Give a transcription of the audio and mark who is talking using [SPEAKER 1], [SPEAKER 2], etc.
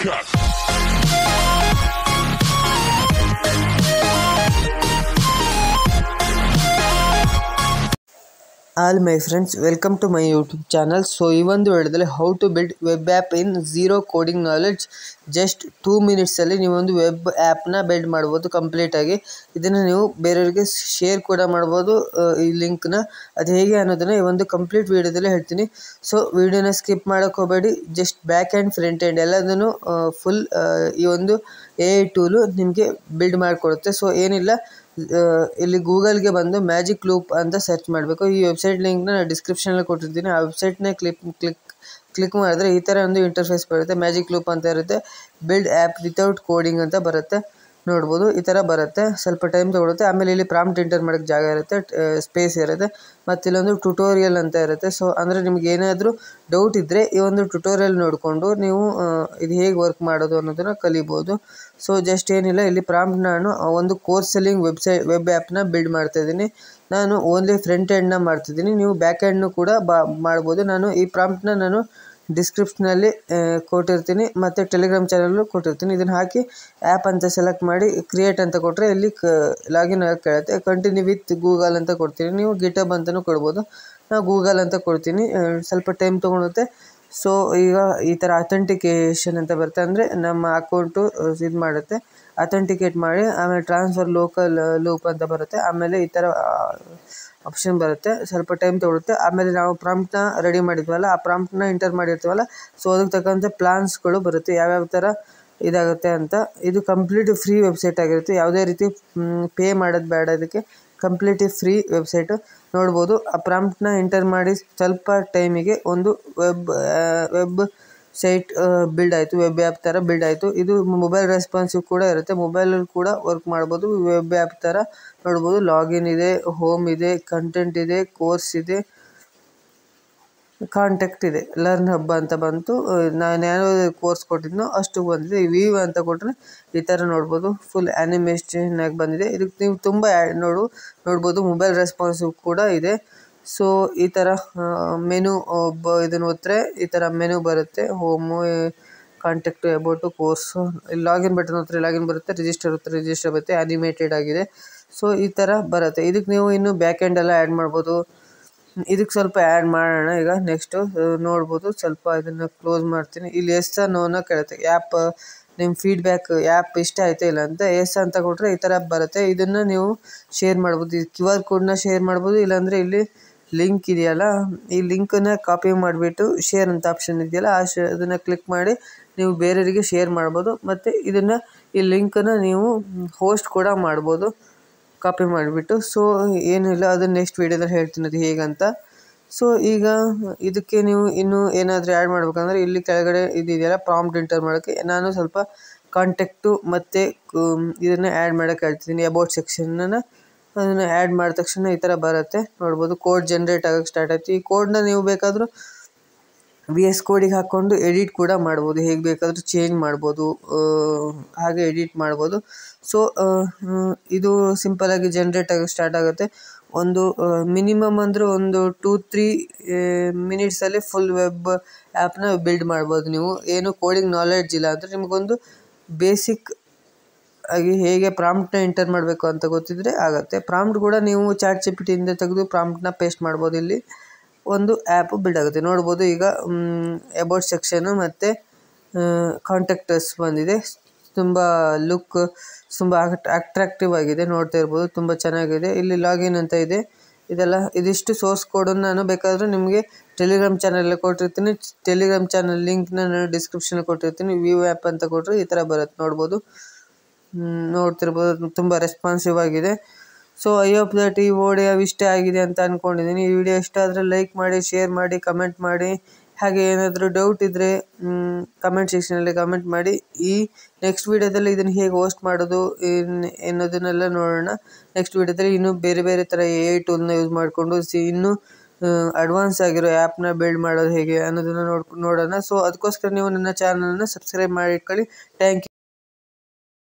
[SPEAKER 1] Cut.
[SPEAKER 2] All my friends, welcome to my YouTube channel. So ಈ ಒಂದು ವಿಡಿಯೋದಲ್ಲಿ how to build web app in zero coding knowledge. Just 2 minutes ಅಲ್ಲಿ ನೀವು ಒಂದು web app ನ build ಮಾಡಬಹುದು ಕಂಪ್ಲೀಟ್ ಆಗಿ. ಇದನ್ನ ನೀವು ಬೇರೆಯವರಿಗೆ ಶೇರ್ ಕೂಡ ಮಾಡಬಹುದು. ಈ ಲಿಂಕ್ ನ ಅದು ಹೇಗೆ ಅನ್ನೋದನ್ನ ಈ ಒಂದು ಕಂಪ್ಲೀಟ್ ವಿಡಿಯೋದಲ್ಲಿ ಹೇಳ್ತೀನಿ. ಸೊ ವಿಡಿಯೋನ ಸ್ಕಿಪ್ ಮಾಡಕ್ಕೆ ಹೋಗಬೇಡಿ. Just back and front end ಎಲ್ಲದನ್ನು ಫುಲ್ ಈ ಒಂದು AI ಟೂಲ್ ನಿಮಗೆ ಬಿಲ್ಡ್ ಮಾಡಿಕೊಡುತ್ತೆ. ಸೊ ಏನಿಲ್ಲ, ಇಲ್ಲಿ ಗೂಗಲ್ಗೆ ಬಂದು ಮ್ಯಾಜಿಕ್ ಲೂಪ್ ಅಂತ ಸರ್ಚ್ ಮಾಡಬೇಕು. ಈ ವೆಬ್ಸೈಟ್ ಲಿಂಕ್ನ ಡಿಸ್ಕ್ರಿಪ್ಷನಲ್ಲಿ ಕೊಟ್ಟಿರ್ತೀನಿ. ಆ ವೆಬ್ಸೈಟ್ನ ಕ್ಲಿಕ್ ಮಾಡಿದ್ರೆ ಈ ಥರ ಒಂದು ಇಂಟರ್ಫೇಸ್ ಬರುತ್ತೆ. ಮ್ಯಾಜಿಕ್ ಲೂಪ್ ಅಂತ ಇರುತ್ತೆ. ಬಿಲ್ಡ್ ಆ್ಯಪ್ ವಿತೌಟ್ ಕೋಡಿಂಗ್ ಅಂತ ಬರುತ್ತೆ. ನೋಡ್ಬೋದು, ಈ ಥರ ಬರುತ್ತೆ. ಸ್ವಲ್ಪ ಟೈಮ್ ತೊಗೊಳುತ್ತೆ. ಆಮೇಲೆ ಇಲ್ಲಿ ಪ್ರಾಂಪ್ಟ್ ಎಂಟರ್ ಮಾಡೋಕ್ಕೆ ಜಾಗ ಇರುತ್ತೆ, ಸ್ಪೇಸ್ ಇರುತ್ತೆ, ಮತ್ತು ಇಲ್ಲೊಂದು ಟ್ಯುಟೋರಿಯಲ್ ಅಂತ ಇರುತ್ತೆ. ಸೊ ಅಂದರೆ ನಿಮ್ಗೆ ಏನಾದರೂ ಡೌಟ್ ಇದ್ದರೆ ಈ ಒಂದು ಟ್ಯುಟೋರಿಯಲ್ ನೋಡಿಕೊಂಡು ನೀವು ಇದು ಹೇಗೆ ವರ್ಕ್ ಮಾಡೋದು ಅನ್ನೋದನ್ನು ಕಲಿಬೋದು. ಸೊ ಜಸ್ಟ್ ಏನಿಲ್ಲ, ಇಲ್ಲಿ ಪ್ರಾಂಪ್ಟ್ ನಾನು ಒಂದು ಕೋರ್ಸ್ ಸೆಲ್ಲಿಂಗ್ ವೆಬ್ ಆ್ಯಪ್ನ ಬಿಲ್ಡ್ ಮಾಡ್ತಾಯಿದ್ದೀನಿ. ನಾನು ಓನ್ಲಿ ಫ್ರಂಟ್ ಎಂಡ್ನ ಮಾಡ್ತಿದ್ದೀನಿ. ನೀವು ಬ್ಯಾಕ್ ಎಂಡ್ನು ಕೂಡ ಮಾಡ್ಬೋದು. ನಾನು ಈ ಪ್ರಾಂಪ್ಟ್ನ ನಾನು ಡಿಸ್ಕ್ರಿಪ್ಷನಲ್ಲಿ ಕೊಟ್ಟಿರ್ತೀನಿ, ಮತ್ತು ಟೆಲಿಗ್ರಾಮ್ ಚಾನಲ್ಲು ಕೊಟ್ಟಿರ್ತೀನಿ. ಇದನ್ನು ಹಾಕಿ ಆ್ಯಪ್ ಅಂತ ಸೆಲೆಕ್ಟ್ ಮಾಡಿ ಕ್ರಿಯೇಟ್ ಅಂತ ಕೊಟ್ಟರೆ ಇಲ್ಲಿ ಲಾಗಿನ್ ಆಗಿ ಕೇಳುತ್ತೆ. ಕಂಟಿನ್ಯೂ ವಿತ್ ಗೂಗಲ್ ಅಂತ ಕೊಡ್ತೀನಿ. ನೀವು ಗಿಟಬ್ ಅಂತಲೂ ಕೊಡ್ಬೋದು. ನಾನು ಗೂಗಲ್ ಅಂತ ಕೊಡ್ತೀನಿ. ಸ್ವಲ್ಪ ಟೈಮ್ ತೊಗೊಳುತ್ತೆ. ಸೊ ಈಗ ಈ ಥರ ಅಥೆಂಟಿಕೇಷನ್ ಅಂತ ಬರುತ್ತೆ, ಅಂದರೆ ನಮ್ಮ ಅಕೌಂಟು ಇದು ಮಾಡುತ್ತೆ, ಅಥೆಂಟಿಕೇಟ್ ಮಾಡಿ ಆಮೇಲೆ ಟ್ರಾನ್ಸ್ಫರ್ ಲೋಕಲ್ ಲೂಪ್ ಅಂತ ಬರುತ್ತೆ. ಆಮೇಲೆ ಈ ಥರ ಆಪ್ಷನ್ ಬರುತ್ತೆ. ಸ್ವಲ್ಪ ಟೈಮ್ ತೊಗೊಳುತ್ತೆ. ಆಮೇಲೆ ನಾವು ಪ್ರಾಂಪ್ಟ್ನ ರೆಡಿ ಮಾಡಿದ್ವಲ್ಲ, ಆ ಪ್ರಾಂಪ್ಟ್ನ ಎಂಟರ್ ಮಾಡಿರ್ತೀವಲ್ಲ, ಸೊ ಅದಕ್ಕೆ ತಕ್ಕಂತೆ ಪ್ಲಾನ್ಸ್ಗಳು ಬರುತ್ತೆ, ಯಾವ್ಯಾವ ಥರ ಇದಾಗುತ್ತೆ ಅಂತ. ಇದು ಕಂಪ್ಲೀಟ್ ಫ್ರೀ ವೆಬ್ಸೈಟ್ ಆಗಿರುತ್ತೆ. ಯಾವುದೇ ರೀತಿ ಪೇ ಮಾಡೋದು ಬೇಡ. ಇದಕ್ಕೆ ಕಂಪ್ಲೀಟ್ ಫ್ರೀ ವೆಬ್ಸೈಟು. ನೋಡ್ಬೋದು, ಆ ಪ್ರಾಂಪ್ಟ್ನ ಎಂಟರ್ ಮಾಡಿ ಸ್ವಲ್ಪ ಟೈಮಿಗೆ ಒಂದು ವೆಬ್ ಸೈಟ್ ಬಿಲ್ಡ್ ಆಯಿತು. ವೆಬ್ ಆ್ಯಪ್ ಥರ ಬಿಲ್ಡ್ ಆಯಿತು. ಇದು ಮೊಬೈಲ್ ರೆಸ್ಪಾನ್ಸಿವ್ ಕೂಡ ಇರುತ್ತೆ. ಮೊಬೈಲಲ್ಲಿ ಕೂಡ ವರ್ಕ್ ಮಾಡ್ಬೋದು. ವೆಬ್ ಆ್ಯಪ್ ಥರ ನೋಡ್ಬೋದು. ಲಾಗಿನ್ ಇದೆ, ಹೋಮ್ ಇದೆ, ಕಂಟೆಂಟ್ ಇದೆ, ಕೋರ್ಸ್ ಇದೆ, ಕಾಂಟ್ಯಾಕ್ಟ್ ಇದೆ, ಲರ್ನ್ ಹಬ್ ಅಂತ ಬಂತು. ನಾನು ಯಾವ ಕೋರ್ಸ್ ಕೊಟ್ಟಿದ್ನೋ ಅಷ್ಟು ಬಂದಿದೆ. ವ್ಯೂ ಅಂತ ಕೊಟ್ಟರೆ ಈ ಥರ ನೋಡ್ಬೋದು. ಫುಲ್ ಆ್ಯನಿಮೇಷನ್ ಆಗಿ ಬಂದಿದೆ. ಇದಕ್ಕೆ ನೀವು ತುಂಬ ನೋಡ್ಬೋದು. ಮೊಬೈಲ್ ರೆಸ್ಪಾನ್ಸಿವ್ ಕೂಡ ಇದೆ. ಸೊ ಈ ಥರ ಮೆನು ಇದನ್ನು ಒತ್ತರೆ ಈ ಥರ ಮೆನು ಬರುತ್ತೆ. Home, contact, about, course. ಇಲ್ಲಿ ಲಾಗಿನ್ ಬಟನ್ ಒತ್ತರೆ ಲಾಗಿನ್ ಬರುತ್ತೆ, ರಿಜಿಸ್ಟರ್ ಬರುತ್ತೆ, ಆ್ಯನಿಮೇಟೆಡ್ ಆಗಿದೆ. ಸೊ ಈ ಥರ ಬರುತ್ತೆ. ಇದಕ್ಕೆ ನೀವು ಇನ್ನೂ ಬ್ಯಾಕ್ ಎಂಡ್ ಎಲ್ಲ ಆ್ಯಡ್ ಮಾಡ್ಬೋದು. ಇದಕ್ಕೆ ಸ್ವಲ್ಪ ಆ್ಯಡ್ ಮಾಡೋಣ ಈಗ. ನೆಕ್ಸ್ಟು ನೋಡ್ಬೋದು. ಸ್ವಲ್ಪ ಇದನ್ನು ಕ್ಲೋಸ್ ಮಾಡ್ತೀನಿ. ಇಲ್ಲಿ ಎಸ್ ನೋನ ಕೇಳುತ್ತೆ. ಆ್ಯಪ್ ನಿಮ್ಮ ಫೀಡ್ಬ್ಯಾಕ್, ಆ್ಯಪ್ ಇಷ್ಟ ಆಯಿತಾ ಇಲ್ಲ ಅಂತ ಎಸ್ ಅಂತ ಕೊಟ್ಟರೆ ಈ ಥರ ಬರುತ್ತೆ. ಇದನ್ನು ನೀವು ಶೇರ್ ಮಾಡ್ಬೋದು. ಈ QR ಕೋಡ್ನ ಶೇರ್ ಮಾಡ್ಬೋದು. ಇಲ್ಲಾಂದರೆ ಇಲ್ಲಿ ಲಿಂಕ್ ಇದೆಯಲ್ಲ, ಈ ಲಿಂಕನ್ನು ಕಾಪಿ ಮಾಡಿಬಿಟ್ಟು ಶೇರ್ ಅಂತ ಆಪ್ಷನ್ ಇದೆಯಲ್ಲ, ಅದನ್ನು ಕ್ಲಿಕ್ ಮಾಡಿ ನೀವು ಬೇರೆಯವರಿಗೆ ಶೇರ್ ಮಾಡ್ಬೋದು. ಮತ್ತು ಇದನ್ನು ಈ ಲಿಂಕನ್ನು ನೀವು ಹೋಸ್ಟ್ ಕೂಡ ಮಾಡ್ಬೋದು ಕಾಪಿ ಮಾಡಿಬಿಟ್ಟು. ಸೊ ಏನಿಲ್ಲ, ಅದನ್ನು ನೆಕ್ಸ್ಟ್ ವೀಡಿಯೋದಲ್ಲಿ ಹೇಳ್ತೀನಿ ಅದು ಹೇಗಂತ. ಸೊ ಈಗ ಇದಕ್ಕೆ ನೀವು ಇನ್ನೂ ಏನಾದರೂ ಆ್ಯಡ್ ಮಾಡ್ಬೇಕಂದ್ರೆ ಇಲ್ಲಿ ಕೆಳಗಡೆ ಇದೆಯಲ್ಲ ಪ್ರಾಂಪ್ಟ್ ಎಂಟರ್ ಮಾಡೋಕ್ಕೆ, ನಾನು ಸ್ವಲ್ಪ ಕಾಂಟ್ಯಾಕ್ಟು ಮತ್ತು ಇದನ್ನು ಆ್ಯಡ್ ಮಾಡೋಕ್ಕೆ ಹೇಳ್ತಿದ್ದೀನಿ. ಅಬೌಟ್ ಸೆಕ್ಷನನ್ನು ಅದನ್ನು ಆ್ಯಡ್ ಮಾಡಿದ ತಕ್ಷಣ ಈ ಥರ ಬರುತ್ತೆ. ನೋಡ್ಬೋದು, ಕೋಡ್ ಜನ್ರೇಟ್ ಆಗೋಕ್ಕೆ ಸ್ಟಾರ್ಟ್ ಆಯಿತು. ಈ ಕೋಡ್ನ ನೀವು ಬೇಕಾದರೂ VS ಕೋಡಿಗೆ ಹಾಕ್ಕೊಂಡು ಎಡಿಟ್ ಕೂಡ ಮಾಡ್ಬೋದು. ಹೇಗೆ ಬೇಕಾದರೂ ಚೇಂಜ್ ಮಾಡ್ಬೋದು, ಹಾಗೆ ಎಡಿಟ್ ಮಾಡ್ಬೋದು. ಸೊ ಇದು ಸಿಂಪಲಾಗಿ ಜನ್ರೇಟ್ ಆಗೋಕ್ಕೆ ಸ್ಟಾರ್ಟ್ ಆಗುತ್ತೆ. ಒಂದು ಮಿನಿಮಮ್ ಅಂದರೆ ಒಂದು 2-3 ಮಿನಿಟ್ಸಲ್ಲಿ ಫುಲ್ ವೆಬ್ ಆ್ಯಪ್ನ ಬಿಲ್ಡ್ ಮಾಡ್ಬೋದು. ನೀವು ಏನು ಕೋಡಿಂಗ್ ನಾಲೆಡ್ಜ್ ಇಲ್ಲ ಅಂದರೆ ನಿಮಗೊಂದು ಬೇಸಿಕ್ ಆಗಿ ಹೇಗೆ ಪ್ರಾಂಪ್ಟ್ನ ಎಂಟರ್ ಮಾಡಬೇಕು ಅಂತ ಗೊತ್ತಿದ್ದರೆ ಆಗುತ್ತೆ. ಪ್ರಾಂಪ್ಟ್ ಕೂಡ ನೀವು ChatGPT ಇಂದ ತೆಗೆದು ಪ್ರಾಂಪ್ಟ್ನ ಪೇಸ್ಟ್ ಮಾಡ್ಬೋದು. ಇಲ್ಲಿ ಒಂದು ಆ್ಯಪು ಬಿಲ್ಡ್ ಆಗುತ್ತೆ. ನೋಡ್ಬೋದು, ಈಗ ಅಬೌಟ್ ಸೆಕ್ಷನು ಮತ್ತು ಕಾಂಟ್ಯಾಕ್ಟಸ್ ಬಂದಿದೆ. ತುಂಬ ಲುಕ್ ತುಂಬ ಅಟ್ರಾಕ್ಟಿವ್ ಆಗಿದೆ. ನೋಡ್ತಾ ಇರ್ಬೋದು, ತುಂಬ ಚೆನ್ನಾಗಿದೆ. ಇಲ್ಲಿ ಲಾಗಿನ್ ಅಂತ ಇದೆ. ಇದಿಷ್ಟು ಸೋರ್ಸ್ ಕೋಡನ್ನು ನಾನು ಬೇಕಾದರೂ ನಿಮಗೆ ಟೆಲಿಗ್ರಾಮ್ ಚಾನಲಲ್ಲಿ ಕೊಟ್ಟಿರ್ತೀನಿ. ಟೆಲಿಗ್ರಾಮ್ ಚಾನಲ್ ಲಿಂಕ್ನ ನಾನು ಡಿಸ್ಕ್ರಿಪ್ಷನಲ್ಲಿ ಕೊಟ್ಟಿರ್ತೀನಿ. ವ್ಯೂ ಆ್ಯಪ್ ಅಂತ ಕೊಟ್ಟರೆ ಈ ಥರ ಬರುತ್ತೆ. ನೋಡ್ತಿರ್ಬೋದು, ತುಂಬ ರೆಸ್ಪಾನ್ಸಿವ್ ಆಗಿದೆ. ಸೊ ಐ ಹೋಪ್ ದಟ್ ಈ ವಿಡಿಯೋ ಇಷ್ಟ ಆಗಿದೆ ಅಂತ ಅಂದ್ಕೊಂಡಿದ್ದೀನಿ. ಈ ವಿಡಿಯೋ ಇಷ್ಟ ಆದರೆ ಲೈಕ್ ಮಾಡಿ, ಶೇರ್ ಮಾಡಿ, ಕಮೆಂಟ್ ಮಾಡಿ. ಹಾಗೆ ಏನಾದರೂ ಡೌಟ್ ಇದ್ದರೆ ಕಮೆಂಟ್ ಸೆಕ್ಷನಲ್ಲಿ ಕಮೆಂಟ್ ಮಾಡಿ. ಈ ನೆಕ್ಸ್ಟ್ ವೀಡಿಯೋದಲ್ಲಿ ಇದನ್ನು ಹೇಗೆ ಹೋಸ್ಟ್ ಮಾಡೋದು ಅನ್ನೋದನ್ನೆಲ್ಲ ನೋಡೋಣ. ನೆಕ್ಸ್ಟ್ ವೀಡಿಯೋದಲ್ಲಿ ಇನ್ನೂ ಬೇರೆ ಬೇರೆ ಥರ AI ಟೂಲ್ನ ಯೂಸ್ ಮಾಡಿಕೊಂಡು ಇನ್ನೂ ಅಡ್ವಾನ್ಸ್ ಆಗಿರೋ ಆ್ಯಪ್ನ ಬಿಲ್ಡ್ ಮಾಡೋದು ಹೇಗೆ ಅನ್ನೋದನ್ನು ನೋಡೋಣ. ಸೊ ಅದಕ್ಕೋಸ್ಕರ ನೀವು ನನ್ನ ಚಾನಲನ್ನು ಸಬ್ಸ್ಕ್ರೈಬ್ ಮಾಡಿ ಇಟ್ಕೊಳ್ಳಿ. Thank you.